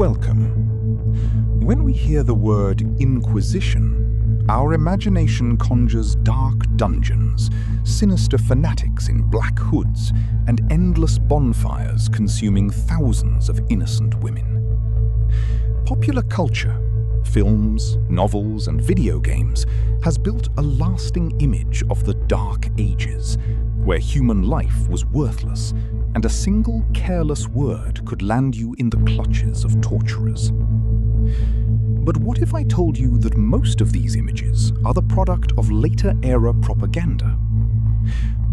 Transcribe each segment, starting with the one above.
Welcome. When we hear the word Inquisition, our imagination conjures dark dungeons, sinister fanatics in black hoods, and endless bonfires consuming thousands of innocent women. Popular culture, films, novels, and video games has built a lasting image of the Dark Ages, where human life was worthless and a single careless word could land you in the clutches of torturers. But what if I told you that most of these images are the product of later-era propaganda?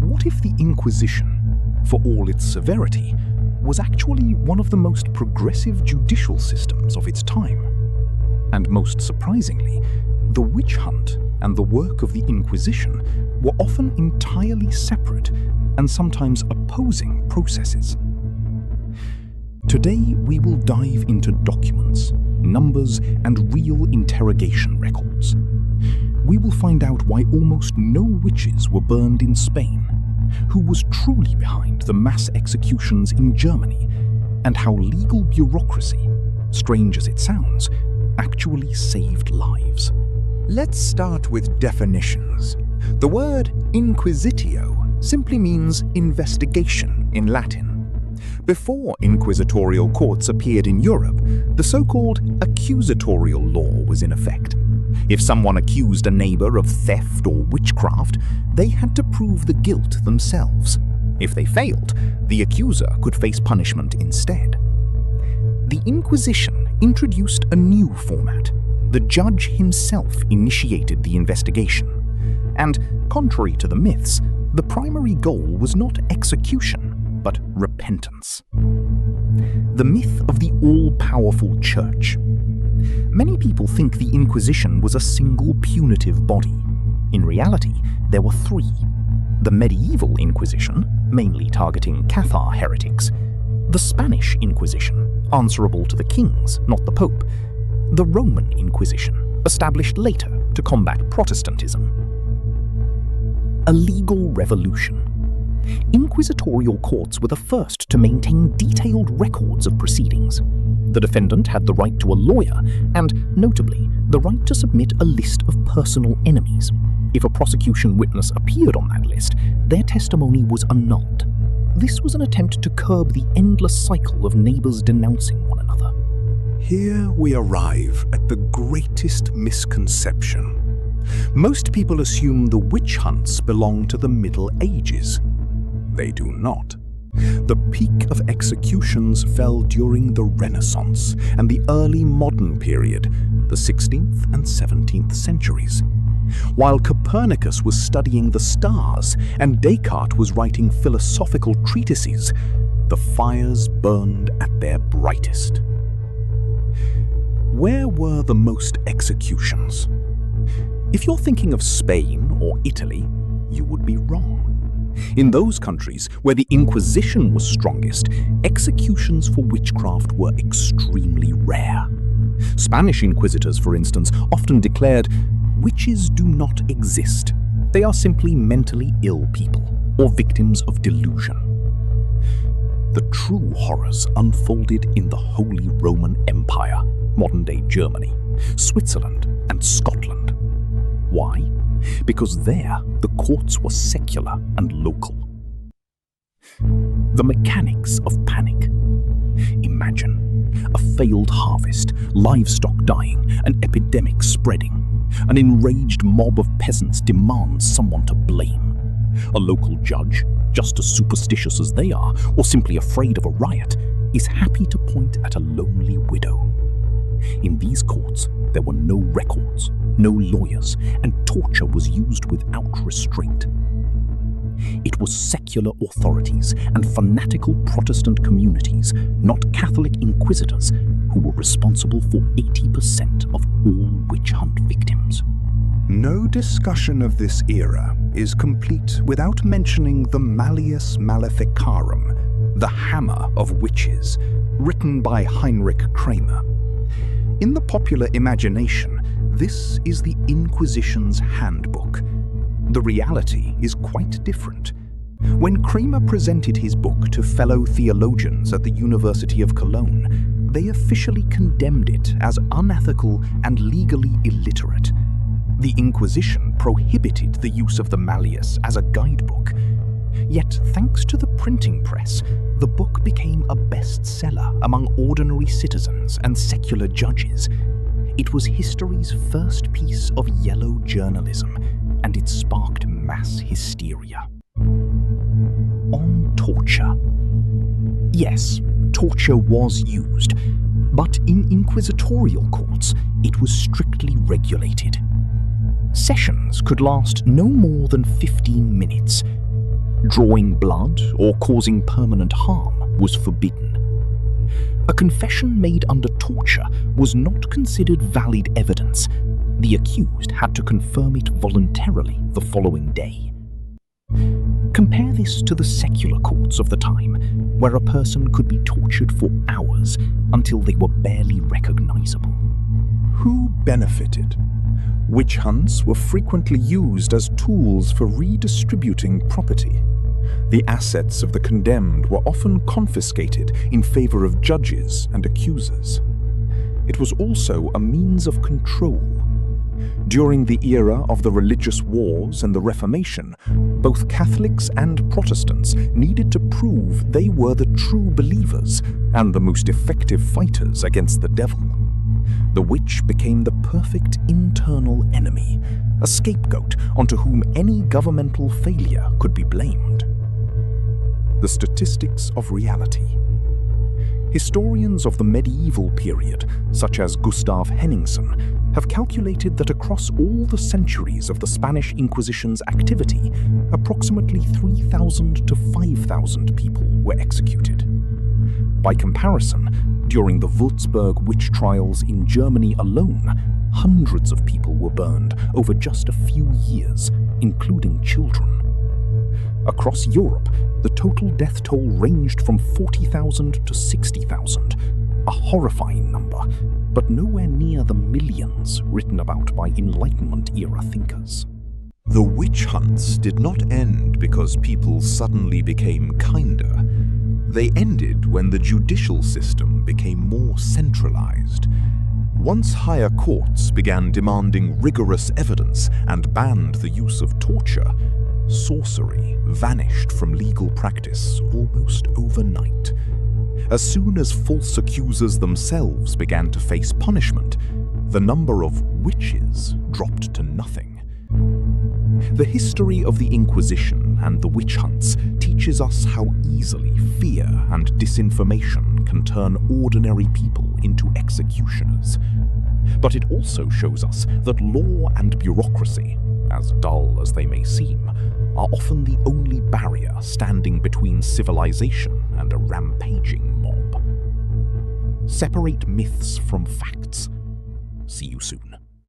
What if the Inquisition, for all its severity, was actually one of the most progressive judicial systems of its time? And most surprisingly, the witch hunt and the work of the Inquisition were often entirely separate and sometimes opposing processes. Today we will dive into documents, numbers, and real interrogation records. We will find out why almost no witches were burned in Spain, who was truly behind the mass executions in Germany, and how legal bureaucracy, strange as it sounds, actually saved lives. Let's start with definitions. The word inquisitio simply means investigation in Latin. Before inquisitorial courts appeared in Europe, the so-called accusatorial law was in effect. If someone accused a neighbor of theft or witchcraft, they had to prove the guilt themselves. If they failed, the accuser could face punishment instead. The Inquisition introduced a new format. The judge himself initiated the investigation. And, contrary to the myths, the primary goal was not execution, but repentance. The myth of the all-powerful church. Many people think the Inquisition was a single punitive body. In reality, there were three. The medieval Inquisition, mainly targeting Cathar heretics. The Spanish Inquisition, answerable to the kings, not the Pope. The Roman Inquisition, established later to combat Protestantism. A legal revolution. Inquisitorial courts were the first to maintain detailed records of proceedings. The defendant had the right to a lawyer and, notably, the right to submit a list of personal enemies. If a prosecution witness appeared on that list, their testimony was annulled. This was an attempt to curb the endless cycle of neighbors denouncing one another. Here we arrive at the greatest misconception. Most people assume the witch hunts belong to the Middle Ages. They do not. The peak of executions fell during the Renaissance and the early modern period, the 16th and 17th centuries. While Copernicus was studying the stars and Descartes was writing philosophical treatises, the fires burned at their brightest. Where were the most executions? If you're thinking of Spain or Italy, you would be wrong. In those countries where the Inquisition was strongest, executions for witchcraft were extremely rare. Spanish inquisitors, for instance, often declared, "Witches do not exist. They are simply mentally ill people or victims of delusion." The true horrors unfolded in the Holy Roman Empire, modern-day Germany, Switzerland, and Scotland. Why? Because there the courts were secular and local. The mechanics of panic. Imagine a failed harvest, livestock dying, an epidemic spreading. An enraged mob of peasants demands someone to blame. A local judge, just as superstitious as they are, or simply afraid of a riot, is happy to point at a lonely widow. In these courts, there were no records, no lawyers, and torture was used without restraint. It was secular authorities and fanatical Protestant communities, not Catholic inquisitors, who were responsible for 80% of all witch hunt victims. No discussion of this era is complete without mentioning the Malleus Maleficarum, the Hammer of Witches, written by Heinrich Kramer. In the popular imagination, this is the Inquisition's handbook. The reality is quite different. When Kramer presented his book to fellow theologians at the University of Cologne, they officially condemned it as unethical and legally illiterate. The Inquisition prohibited the use of the Malleus as a guidebook. Yet, thanks to the printing press, the book became a bestseller among ordinary citizens and secular judges. It was history's first piece of yellow journalism, and it sparked mass hysteria. On torture. Yes, torture was used, but in inquisitorial courts, it was strictly regulated. Sessions could last no more than 15 minutes. Drawing blood or causing permanent harm was forbidden. A confession made under torture was not considered valid evidence. The accused had to confirm it voluntarily the following day. Compare this to the secular courts of the time, where a person could be tortured for hours until they were barely recognizable. Who benefited? Witch hunts were frequently used as tools for redistributing property. The assets of the condemned were often confiscated in favor of judges and accusers. It was also a means of control. During the era of the religious wars and the Reformation, both Catholics and Protestants needed to prove they were the true believers and the most effective fighters against the devil. The witch became the perfect internal enemy, a scapegoat onto whom any governmental failure could be blamed. The statistics of reality. Historians of the medieval period, such as Gustav Henningsen, have calculated that across all the centuries of the Spanish Inquisition's activity, approximately 3,000 to 5,000 people were executed. By comparison, during the Würzburg witch trials in Germany alone, hundreds of people were burned over just a few years, including children. Across Europe, the total death toll ranged from 40,000 to 60,000, a horrifying number, but nowhere near the millions written about by Enlightenment-era thinkers. The witch hunts did not end because people suddenly became kinder. They ended when the judicial system became more centralized. Once higher courts began demanding rigorous evidence and banned the use of torture, sorcery vanished from legal practice almost overnight. As soon as false accusers themselves began to face punishment, the number of witches dropped to nothing. The history of the Inquisition and the witch hunts teaches us how easily fear and disinformation can turn ordinary people into executioners. But it also shows us that law and bureaucracy, as dull as they may seem, are often the only barrier standing between civilization and a rampaging mob. Separate myths from facts. See you soon.